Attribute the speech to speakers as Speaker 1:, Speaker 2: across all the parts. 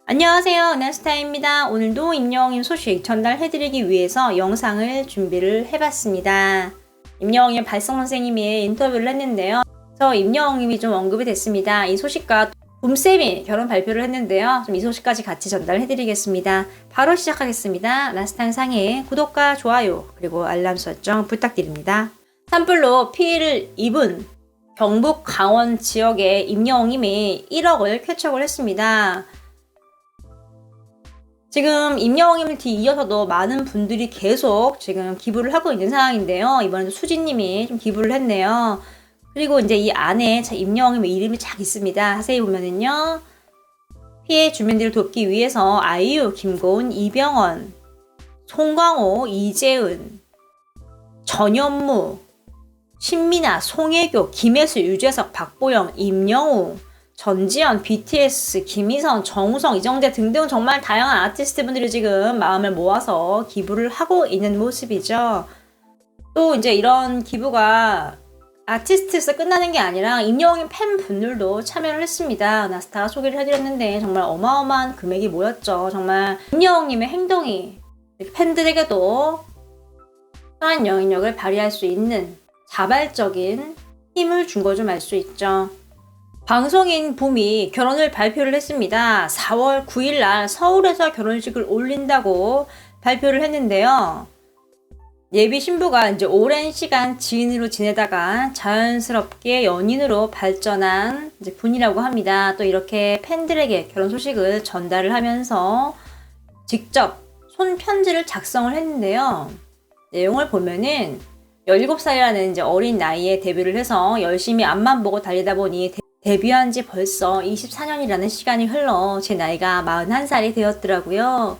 Speaker 1: 안녕하세요. 은하스타입니다. 오늘도 임영웅님 소식 전달해드리기 위해서 영상을 준비를 해봤습니다. 임영웅님 발성 선생님이 인터뷰를 했는데요. 그래서 임영웅님이 좀 언급이 됐습니다. 이 소식과 붐쌤이 결혼 발표를 했는데요. 좀 이 소식까지 같이 전달해드리겠습니다. 바로 시작하겠습니다. 은하스타 상에 구독과 좋아요 그리고 알람 설정 부탁드립니다. 산불로 피해를 입은 경북 강원 지역에 임영웅님이 1억을 쾌척을 했습니다. 지금 임영웅님을 뒤이어서도 많은 분들이 계속 지금 기부를 하고 있는 상황인데요. 이번에도 수진님이 좀 기부를 했네요. 그리고 이제 이 안에 임영웅님의 이름이 쫙 있습니다. 자세히 보면은요. 피해 주민들을 돕기 위해서 아이유, 김고은, 이병헌, 송광호, 이재은, 전현무, 신민아, 송혜교, 김혜수, 유재석, 박보영, 임영웅, 전지현, BTS, 김희선, 정우성, 이정재 등등 정말 다양한 아티스트 분들이 지금 마음을 모아서 기부를 하고 있는 모습이죠. 또 이제 이런 기부가 아티스트에서 끝나는 게 아니라 임영웅 팬분들도 참여를 했습니다. 나스타가 소개를 해드렸는데 정말 어마어마한 금액이 모였죠. 정말 임영웅님의 행동이 팬들에게도 강한 영향력을 발휘할 수 있는 자발적인 힘을 준 거 좀 알 수 있죠. 방송인 붐이 결혼을 발표를 했습니다. 4월 9일 날 서울에서 결혼식을 올린다고 발표를 했는데요. 예비 신부가 이제 오랜 시간 지인으로 지내다가 자연스럽게 연인으로 발전한 이제 분이라고 합니다. 또 이렇게 팬들에게 결혼 소식을 전달을 하면서 직접 손편지를 작성을 했는데요. 내용을 보면은 17살이라는 이제 어린 나이에 데뷔를 해서 열심히 앞만 보고 달리다 보니 데뷔한 지 벌써 24년이라는 시간이 흘러 제 나이가 41살이 되었더라고요.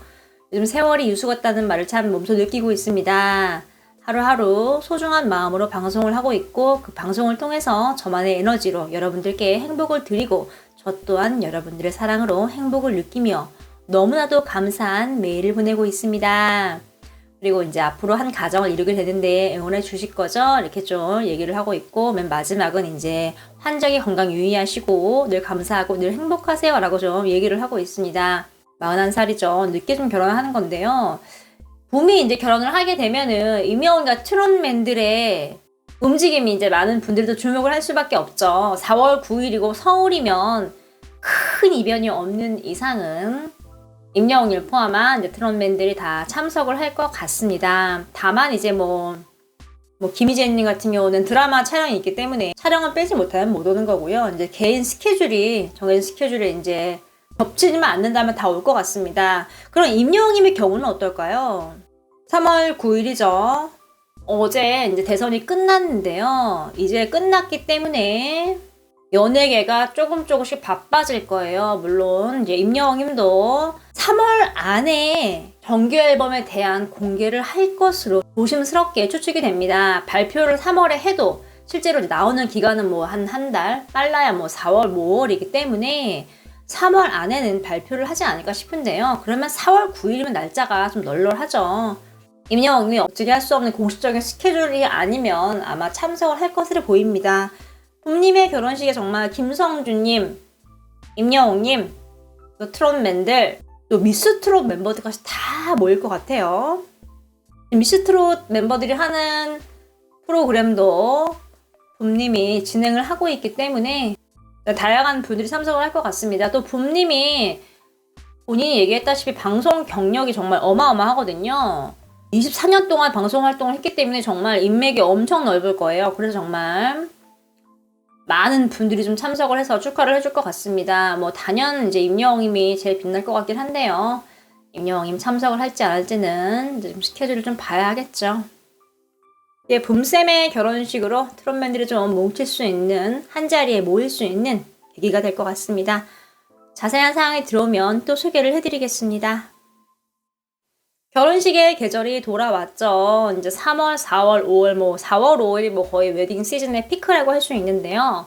Speaker 1: 요즘 세월이 유수 같다는 말을 참 몸소 느끼고 있습니다. 하루하루 소중한 마음으로 방송을 하고 있고 그 방송을 통해서 저만의 에너지로 여러분들께 행복을 드리고 저 또한 여러분들의 사랑으로 행복을 느끼며 너무나도 감사한 매일을 보내고 있습니다. 그리고 이제 앞으로 한 가정을 이루게 되는데 응원해 주실 거죠? 이렇게 좀 얘기를 하고 있고 맨 마지막은 이제 환자의 건강 유의하시고 늘 감사하고 늘 행복하세요 라고 좀 얘기를 하고 있습니다. 41살이죠. 늦게 좀 결혼하는 건데요. 붐이 이제 결혼을 하게 되면은 임영웅과 트롯맨들의 움직임이 이제 많은 분들도 주목을 할 수밖에 없죠. 4월 9일이고 서울이면 큰 이변이 없는 이상은 임영웅을 포함한 이제 트롯맨들이 다 참석을 할 것 같습니다. 다만 이제 김희재님 같은 경우는 드라마 촬영이 있기 때문에 촬영을 빼지 못하면 못 오는 거고요. 이제 개인 스케줄이 정해진 스케줄에 이제 겹치지만 않는다면 다 올 것 같습니다. 그럼 임영웅님의 경우는 어떨까요? 3월 9일이죠. 어제 이제 대선이 끝났는데요. 이제 끝났기 때문에 연예계가 조금씩 바빠질 거예요. 물론 이제 임영웅님도 3월 안에 정규 앨범에 대한 공개를 할 것으로 조심스럽게 추측이 됩니다. 발표를 3월에 해도 실제로 나오는 기간은 한 달, 빨라야 4월, 5월이기 때문에 3월 안에는 발표를 하지 않을까 싶은데요. 그러면 4월 9일이면 날짜가 좀 널널하죠. 임영웅이 어찌게 할 수 없는 공식적인 스케줄이 아니면 아마 참석을 할 것으로 보입니다. 붐님의 결혼식에 정말 김성준님, 임영웅님, 또 트롯맨들, 또 미스트롯 멤버들까지 다 모일 것 같아요. 미스트롯 멤버들이 하는 프로그램도 붐님이 진행을 하고 있기 때문에 다양한 분들이 참석을 할 것 같습니다. 또 붐님이 본인이 얘기했다시피 방송 경력이 정말 어마어마하거든요. 24년 동안 방송 활동을 했기 때문에 정말 인맥이 엄청 넓을 거예요. 그래서 정말 많은 분들이 좀 참석을 해서 축하를 해줄 것 같습니다. 단연 이제 임영웅님이 제일 빛날 것 같긴 한데요. 임영웅님 참석을 할지 안 할지는 이제 좀 스케줄을 좀 봐야 하겠죠. 예, 붐쌤의 결혼식으로 트롯맨들이 좀 뭉칠 수 있는, 한자리에 모일 수 있는 계기가 될 것 같습니다. 자세한 사항이 들어오면 또 소개를 해드리겠습니다. 결혼식의 계절이 돌아왔죠. 이제 3월, 4월, 5월, 4월, 5일이 거의 웨딩 시즌의 피크라고 할 수 있는데요.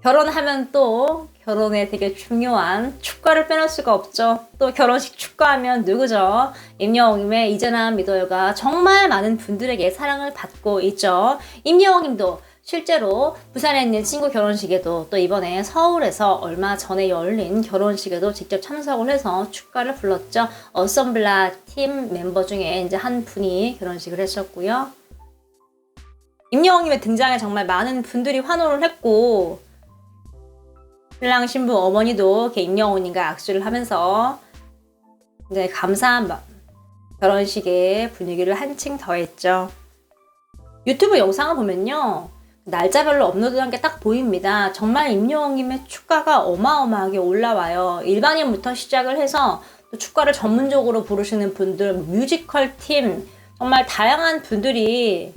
Speaker 1: 결혼하면 또 결혼에 되게 중요한 축가를 빼놓을 수가 없죠. 또 결혼식 축가하면 누구죠? 임영웅님의 이제나 믿어요가 정말 많은 분들에게 사랑을 받고 있죠. 임영웅님도 실제로 부산에 있는 친구 결혼식에도 또 이번에 서울에서 얼마 전에 열린 결혼식에도 직접 참석을 해서 축가를 불렀죠. 어썸블라 팀 멤버 중에 이제 한 분이 결혼식을 했었고요. 임영웅님의 등장에 정말 많은 분들이 환호를 했고 신랑 신부 어머니도 임영웅님과 악수를 하면서 이제 감사한 결혼식의 분위기를 한층 더했죠. 유튜브 영상을 보면요. 날짜별로 업로드한 게 딱 보입니다. 정말 임영웅님의 축가가 어마어마하게 올라와요. 일반인부터 시작을 해서 또 축가를 전문적으로 부르시는 분들, 뮤지컬 팀, 정말 다양한 분들이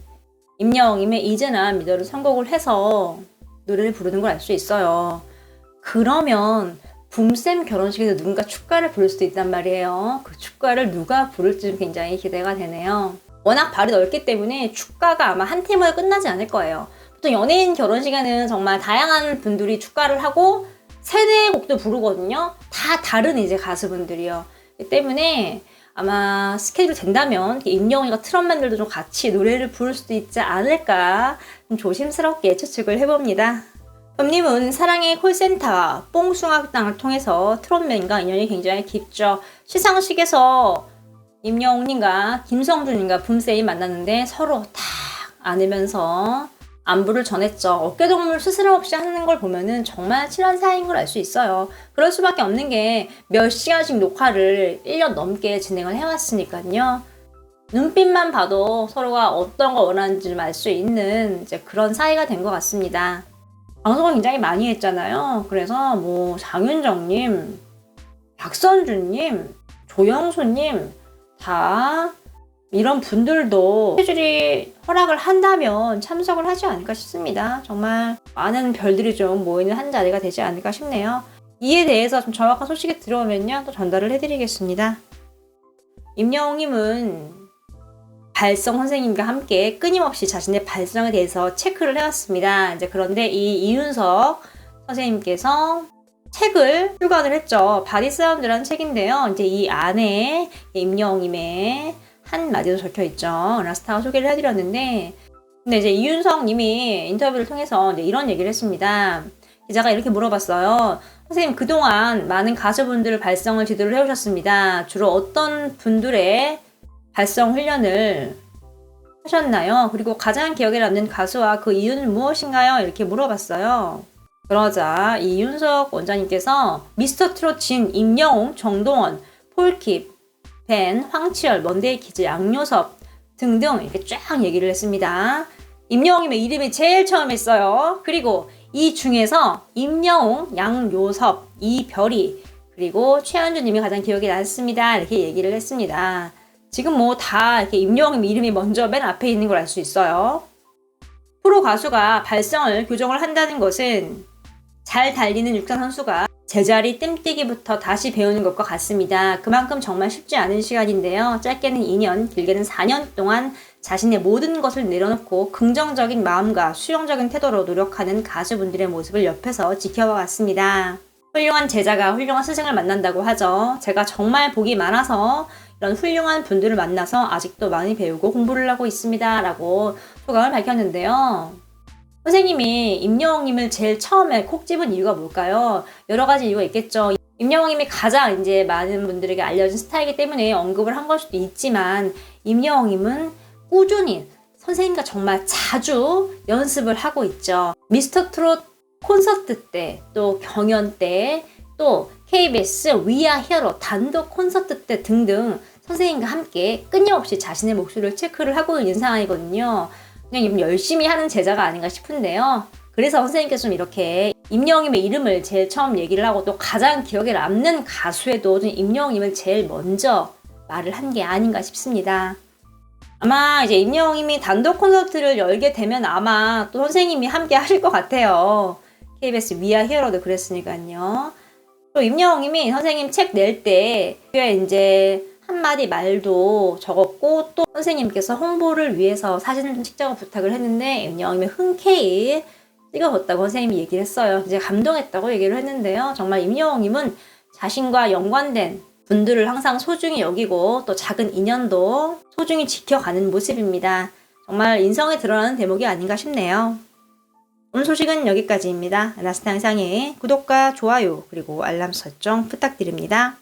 Speaker 1: 임영웅님의 이제나 믿어를 선곡을 해서 노래를 부르는 걸 알 수 있어요. 그러면 붐쌤 결혼식에서 누군가 축가를 부를 수도 있단 말이에요. 그 축가를 누가 부를지 굉장히 기대가 되네요. 워낙 발이 넓기 때문에 축가가 아마 한 팀으로 끝나지 않을 거예요. 보통 연예인 결혼식에는 정말 다양한 분들이 축가를 하고 세대의 곡도 부르거든요. 다 다른 이제 가수분들이요. 그렇기 때문에 아마 스케줄이 된다면 임영웅이가 트롯맨들도 좀 같이 노래를 부를 수도 있지 않을까 좀 조심스럽게 추측을 해봅니다. 봄님은 사랑의 콜센터와 뽕숭아땅을 통해서 트롯맨과 인연이 굉장히 깊죠. 시상식에서 임영웅님과 김성준님과 붐쌤이 만났는데 서로 딱 안으면서 안부를 전했죠. 어깨동무를 스스럼 없이 하는 걸 보면은 정말 친한 사이인 걸 알 수 있어요. 그럴 수밖에 없는 게 몇 시간씩 녹화를 1년 넘게 진행을 해왔으니까요. 눈빛만 봐도 서로가 어떤 걸 원하는지 알 수 있는 이제 그런 사이가 된 것 같습니다. 방송을 굉장히 많이 했잖아요. 그래서 뭐 장윤정님, 박선주님, 조영수님 다 이런 분들도 스케줄이 허락을 한다면 참석을 하지 않을까 싶습니다. 정말 많은 별들이 좀 모이는 한 자리가 되지 않을까 싶네요. 이에 대해서 좀 정확한 소식이 들어오면요 또 전달을 해드리겠습니다. 임영웅님은 발성 선생님과 함께 끊임없이 자신의 발성에 대해서 체크를 해왔습니다. 이제 그런데 이 이윤석 선생님께서 책을 출간을 했죠. 바디 사운드라는 책인데요. 이제 이 안에 임영웅님의 한 마디도 적혀 있죠. 라스타가 소개를 해드렸는데, 근데 이제 이윤석 님이 인터뷰를 통해서 이제 이런 얘기를 했습니다. 기자가 이렇게 물어봤어요. 선생님, 그동안 많은 가수분들 발성을 지도를 해오셨습니다. 주로 어떤 분들의 발성 훈련을 하셨나요? 그리고 가장 기억에 남는 가수와 그 이유는 무엇인가요? 이렇게 물어봤어요. 그러자 이윤석 원장님께서 미스터 트롯 진, 임영웅, 정동원, 폴킵, 벤, 황치열, 먼데이 키즈, 양요섭 등등 이렇게 쫙 얘기를 했습니다. 임영웅님의 이름이 제일 처음 있어요. 그리고 이 중에서 임영웅, 양요섭, 이별이 그리고 최현주님이 가장 기억에 남습니다. 이렇게 얘기를 했습니다. 지금 뭐 다 이렇게 임영웅 이름이 먼저 맨 앞에 있는 걸 알 수 있어요. 프로 가수가 발성을 교정을 한다는 것은 잘 달리는 육상 선수가 제자리 뜸뛰기부터 다시 배우는 것과 같습니다. 그만큼 정말 쉽지 않은 시간인데요. 짧게는 2년, 길게는 4년 동안 자신의 모든 것을 내려놓고 긍정적인 마음과 수용적인 태도로 노력하는 가수분들의 모습을 옆에서 지켜봐 왔습니다. 훌륭한 제자가 훌륭한 스승을 만난다고 하죠. 제가 정말 복이 많아서 이런 훌륭한 분들을 만나서 아직도 많이 배우고 공부를 하고 있습니다. 라고 소감을 밝혔는데요. 선생님이 임영웅님을 제일 처음에 콕 집은 이유가 뭘까요? 여러 가지 이유가 있겠죠. 임영웅님이 가장 이제 많은 분들에게 알려진 스타이기 때문에 언급을 한 걸 수도 있지만 임영웅님은 꾸준히 선생님과 정말 자주 연습을 하고 있죠. 미스터 트롯 콘서트 때, 또 경연 때, 또 KBS 위아 히어로 단독 콘서트 때 등등 선생님과 함께 끊임없이 자신의 목소리를 체크를 하고 있는 상황이거든요. 그냥 열심히 하는 제자가 아닌가 싶은데요. 그래서 선생님께서 좀 이렇게 임영웅님의 이름을 제일 처음 얘기를 하고 또 가장 기억에 남는 가수에도 좀 임영웅님을 제일 먼저 말을 한 게 아닌가 싶습니다. 아마 이제 임영웅님이 단독 콘서트를 열게 되면 아마 또 선생님이 함께 하실 것 같아요. KBS 위아 히어로도 그랬으니까요. 또 임영웅님이 선생님 책 낼 때 이제 한마디 말도 적었고 또 선생님께서 홍보를 위해서 사진을 좀 찍자고 부탁을 했는데 임영웅님이 흔쾌히 찍어줬다고 선생님이 얘기를 했어요. 이제 감동했다고 얘기를 했는데요. 정말 임영웅님은 자신과 연관된 분들을 항상 소중히 여기고 또 작은 인연도 소중히 지켜가는 모습입니다. 정말 인성에 드러나는 대목이 아닌가 싶네요. 오늘 소식은 여기까지입니다. 라스타 영상에 구독과 좋아요 그리고 알람 설정 부탁드립니다.